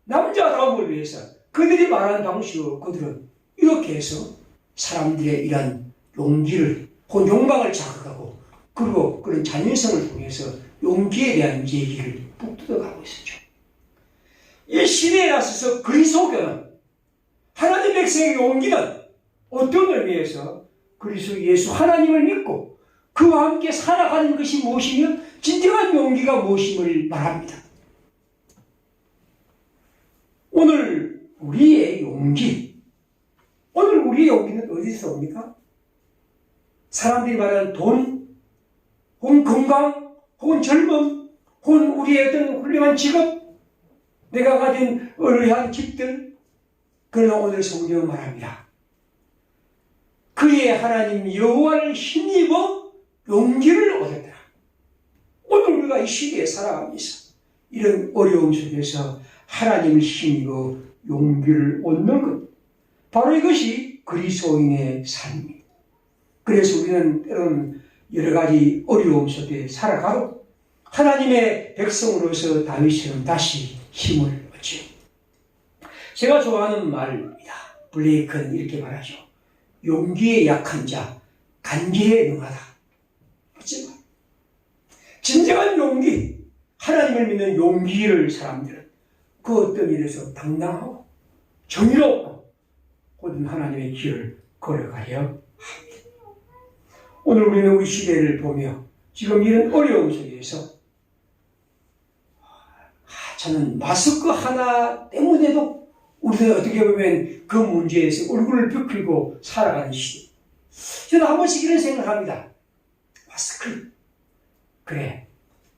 남자다움을 위해서 그들이 말하는 방식으로 그들은 이렇게 해서 사람들의 이런 용기를 혹은 욕망을 자극하고 그리고 그런 잔인성을 통해서 용기에 대한 얘기를 푹 뜯어가고 있었죠. 이 시대에 나서서 그리스도교는 하나님 백성의 용기는 어떤 의미에서 그리스도 예수 하나님을 믿고 그와 함께 살아가는 것이 무엇이며 진정한 용기가 무엇임을 말합니다. 오늘 우리의 용기는 어디서 옵니까? 사람들이 말하는 돈, 혹은 건강, 혹은 젊음, 혹은 우리의 어떤 훌륭한 직업, 내가 가진 의뢰한 집들, 그러나 오늘 성경은 말합니다. 그의 하나님 여호와를 힘입어 용기를 얻었더라. 오늘 우리가 이 시대에 살아가면서 이런 어려움 속에서 하나님을 힘입어 용기를 얻는 것, 바로 이것이 그리스도인의 삶입니다. 그래서 우리는 때로는 여러 가지 어려움 속에 살아가도 하나님의 백성으로서 다윗처럼 다시 힘을 얻죠. 제가 좋아하는 말입니다. 블레이크는 이렇게 말하죠. 용기에 약한 자, 간계에 능하다. 맞죠? 진정한 용기, 하나님을 믿는 용기를 사람들은 그 어떤 일에서 당당하고 정의롭고 모든 하나님의 길을 걸어가려 합니다. 오늘 우리는 우리 시대를 보며 지금 이런 어려움 속에서 저는 마스크 하나 때문에도 우리는 어떻게 보면 그 문제에서 얼굴을 붉히고 살아가는 시대. 저는 한 번씩 이런 생각합니다. 마스크. 그래.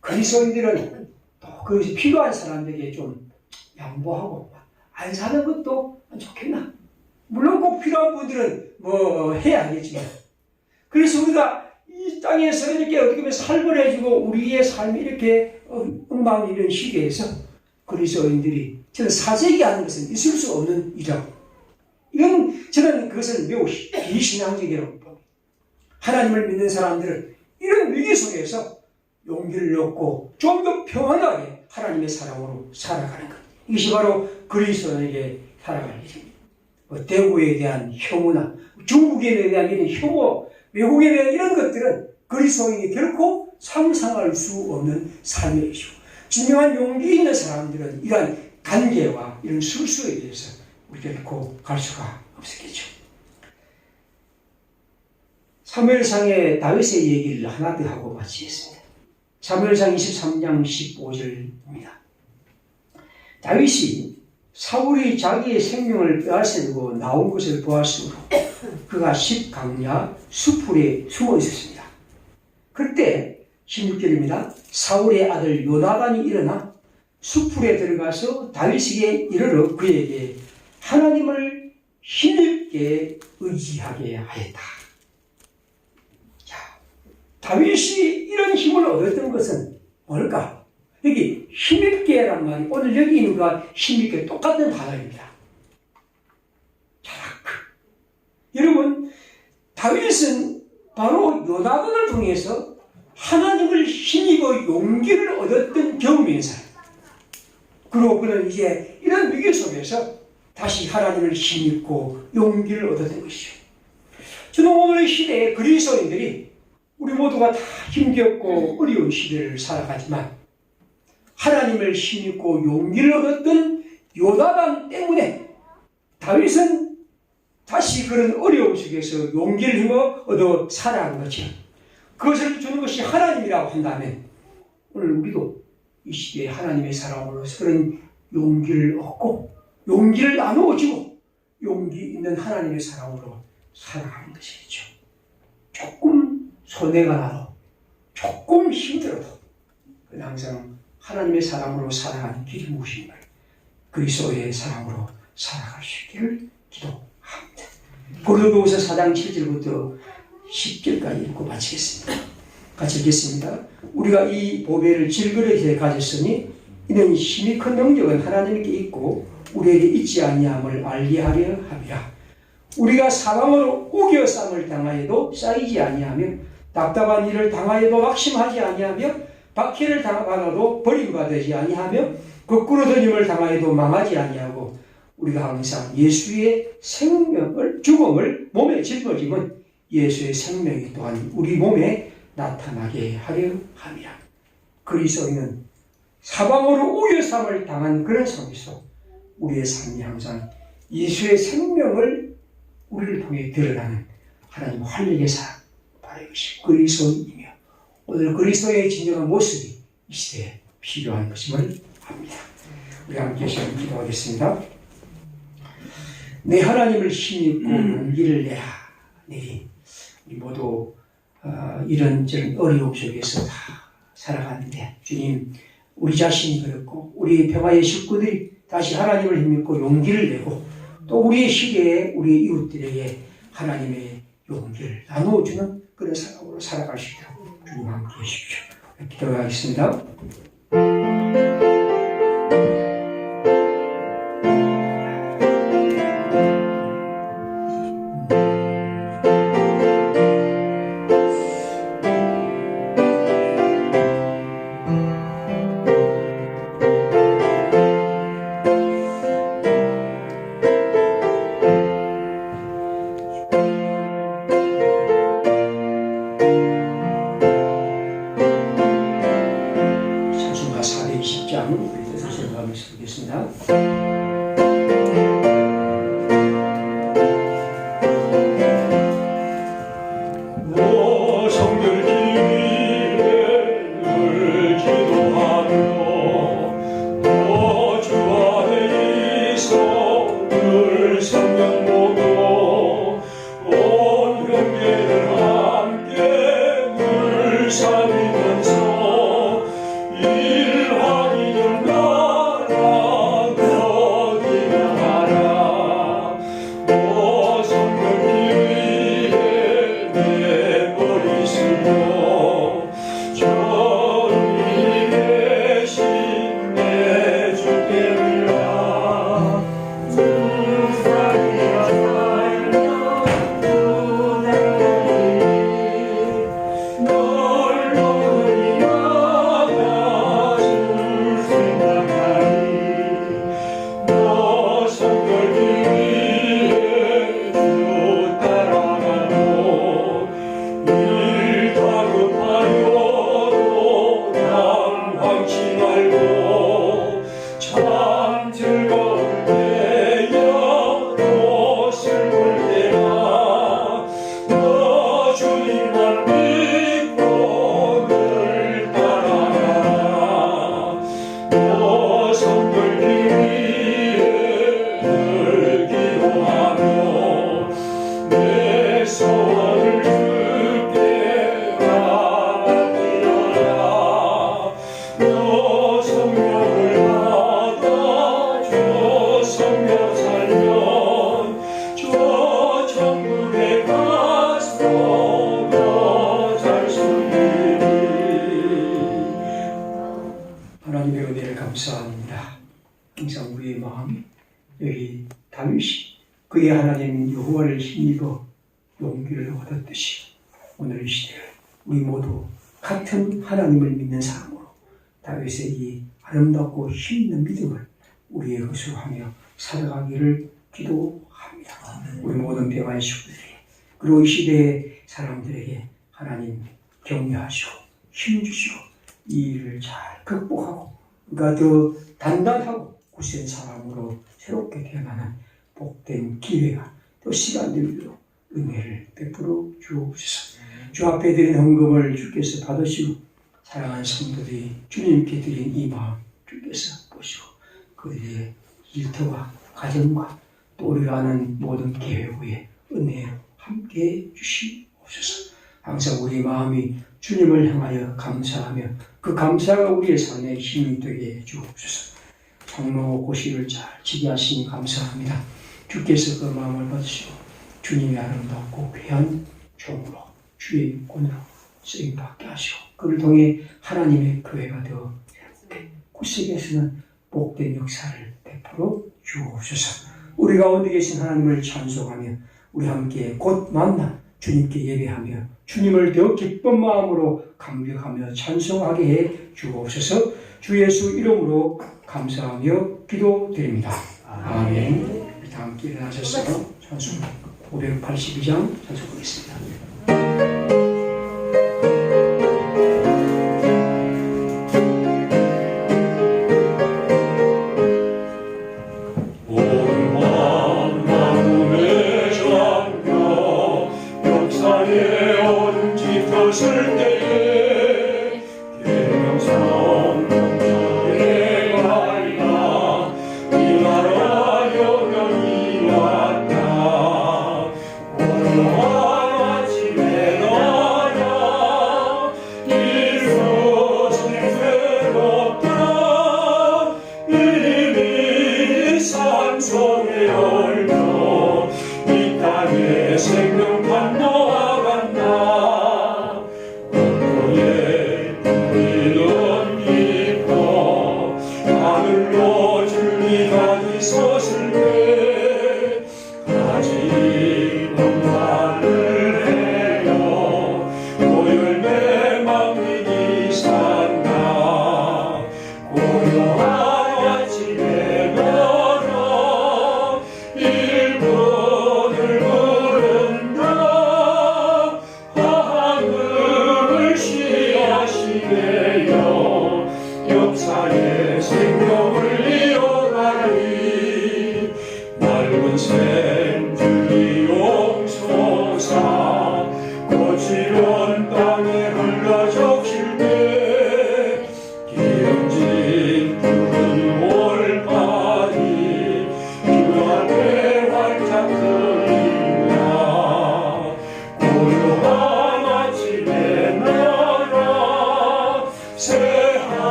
그리스도인들은 또 그 필요한 사람들에게 좀 양보하고 안 사는 것도 좋겠나? 물론 꼭 필요한 분들은 뭐 해야 하겠지만. 그래서 우리가 이 땅에서 이렇게 어떻게 보면 살벌해지고 우리의 삶이 이렇게 엉망이는 시대에서 그리스도인들이 저는 사재기 하는 것은 있을 수 없는 일이라고. 이건 저는 그것을 매우 비신앙적이라고 봅니다. 하나님을 믿는 사람들은 이런 위기 속에서 용기를 얻고 좀 더 평안하게 하나님의 사랑으로 살아가는 것. 이것이 바로 그리스도인에게 살아갈 일입니다. 대구에 대한 혐오나 중국인에 대한 이런 혐오, 외국에 대한 이런 것들은 그리스도인이 결코 상상할 수 없는 삶이죠. 중요한 용기 있는 사람들은 이러한 관계와 이런 술수에 대해서 우리 결코 갈 수가 없었겠죠. 사무엘상의 다윗의 얘기를 하나 더 하고 마치겠습니다. 사무엘상 23장 15절입니다. 다윗이 사울이 자기의 생명을 빼앗으려고 나온 것을 보았으므로 그가 십강야 수풀에 숨어 있었습니다. 그때 16절입니다. 사울의 아들 요나단이 일어나 수풀에 들어가서 다윗에게 이르러 그에게 하나님을 힘있게 의지하게 하였다. 자, 다윗이 이런 힘을 얻었던 것은 뭘까? 여기 힘있게란 말이 오늘 여기 있는 것과 힘있게 똑같은 단어입니다. 자, 여러분, 다윗은 바로 요나단을 통해서 하나님을 힘입어 용기를 얻었던 경험이 있는 사람. 그리고 그는 이제 이런 위기 속에서 다시 하나님을 힘입고 용기를 얻었던 것이죠. 저는 오늘 시대에 그리스도인들이 우리 모두가 다 힘겹고 어려운 시대를 살아가지만 하나님을 힘입고 용기를 얻었던 요나단 때문에 다윗은 다시 그런 어려움 속에서 용기를 힘어 얻어 살아가는 거죠. 그것을 주는 것이 하나님이라고 한다면 오늘 우리도 이 시대에 하나님의 사랑으로서 그런 용기를 얻고 용기를 나누어주고 용기 있는 하나님의 사랑으로 살아가는 것이겠죠. 조금 손해가 나도 조금 힘들어도 그건 항상 하나님의 사랑으로 살아가는 길이 무엇인가요? 그리스도의 사랑으로 살아갈 수 있기를 기도합니다. 고린도후서 4장 7절부터 10절까지 읽고 마치겠습니다. 같이 읽겠습니다. 우리가 이 보배를 질그릇에 가졌으니 이는 힘이 큰 능력은 하나님께 있고 우리에게 있지 아니함을 알게 하려 함이라. 우리가 사방으로 우겨쌈을 당하여도 쌓이지 아니하며 답답한 일을 당하여도 낙심하지 아니하며 박해를 당하여도 버림받지 아니하며 거꾸로 던짐을 당하여도 망하지 아니하고 우리가 항상 예수의 죽음을 몸에 짊어지면 예수의 생명이 또한 우리 몸에 나타나게 하려 함이라. 그리스도인은 사방으로 우겨쌈을 당한 그런 속에서 우리의 삶이 항상 예수의 생명을 우리를 통해 드러나는 하나님 활력의 사랑, 바로 이것이 그리스도이며 오늘 그리스도의 진정한 모습이 이 시대에 필요한 것임을 압니다. 우리 함께 시간 기도하겠습니다. 내 하나님을 힘입고 용기를 내라 내린 우리 모두 이런저런 어려움 속에서 다 살아가는데 주님 우리 자신이 그렇고 우리 평화의 식구들이 다시 하나님을 힘입고 용기를 내고 또 우리의 시대에 우리의 이웃들에게 하나님의 용기를 나누어주는 그런 사람으로 살아갈 수 있도록 주님 함께 해주십시오. 기도하겠습니다. 성령 모두 온 경계 감사합니다. 항상 우리의 마음이 여기 다윗이 그의 하나님 여호와를 힘입어 용기를 얻었듯이 오늘 이 시대에 우리 모두 같은 하나님을 믿는 사람으로 다윗의 이 아름답고 힘있는 믿음을 우리의 것으로 하며 살아가기를 기도합니다. 우리 모든 평화의 식구들에게 그리고 이 시대의 사람들에게 하나님 격려하시고 힘주시고 이 일을 잘 극복하고 그러니까 더 단단하고 굳센 사람으로 새롭게 태어나는 복된 기회가 또 시간들로 은혜를 베풀어 주옵소서. 주 앞에 드린 헌금을 주께서 받으시고 사랑하는 성도들이 주님께 드린 이 마음 주께서 보시고 그들의 일터와 가정과 또 우리가 하는 모든 계획 위에 은혜로 함께해 주시옵소서. 항상 우리 마음이 주님을 향하여 감사하며 그 감사가 우리의 삶에 힘이 되게 해 주옵소서. 장로 고시를 잘 지게 하시니 감사합니다. 주께서 그 마음을 받으시고 주님의 아름답고 귀한 종으로 주의 일꾼으로 쓰임받게 하시고 그를 통해 하나님의 교회가 더 새롭게 구세계에서는 복된 역사를 베풀어 주옵소서. 우리 가운데 계신 하나님을 찬송하며 우리 함께 곧 만나 주님께 예배하며 주님을 더 기쁜 마음으로 감격하며 찬송하게 해 주옵소서. 주 예수 이름으로 감사하며 기도드립니다. 아멘. 우리 다 함께 일어나셔서 찬송 582장 찬송하겠습니다.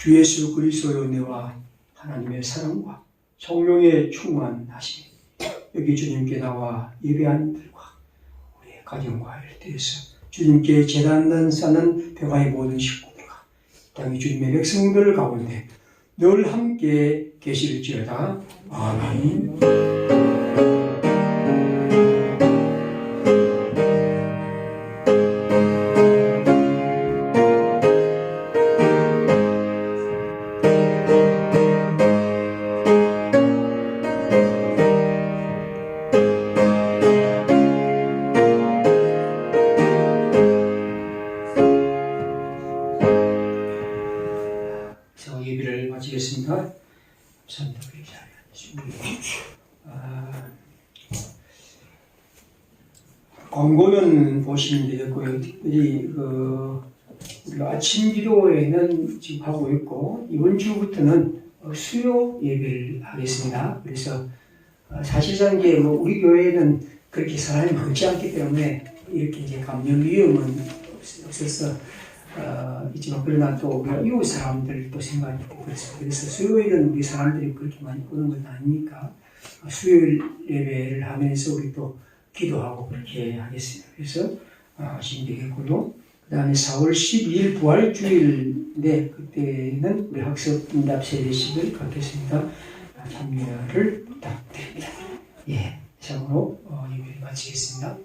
주 예수 그리스도의 은혜와 하나님의 사랑과 성령의 충만하심이 여기 주님께 나와 예배하는 들과 우리의 가정과 일터에서 주님께 제단단 쌓는 평화의 모든 식구들과 땅의 주님의 백성들 가운데 늘 함께 계실지어다. 아멘. 예배를 마치겠습니다. 광고는 보시면 되겠고요. 특별히 우리가 아침 기도회는 지금 하고 있고 이번 주부터는 수요 예배를 하겠습니다. 그래서 사실상 이제 우리 교회는 그렇게 사람이 많지 않기 때문에 이렇게 이제 감염 위험은 없어서 있지만 그러나 또 우리가 이웃 사람들도 생각하고 그렇습니다. 그래서 수요일은 우리 사람들이 그렇게 많이 오는 건 아니니까 수요일 예배를 하면서 우리 또 기도하고 그렇게 하겠습니다. 그래서 하시면 되겠고요. 그 다음에 4월 12일 부활주일인데 그때는 우리 학습응답 세례식을 갖겠습니다. 참여를 부탁드립니다. 예, 이상으로 예배를 마치겠습니다.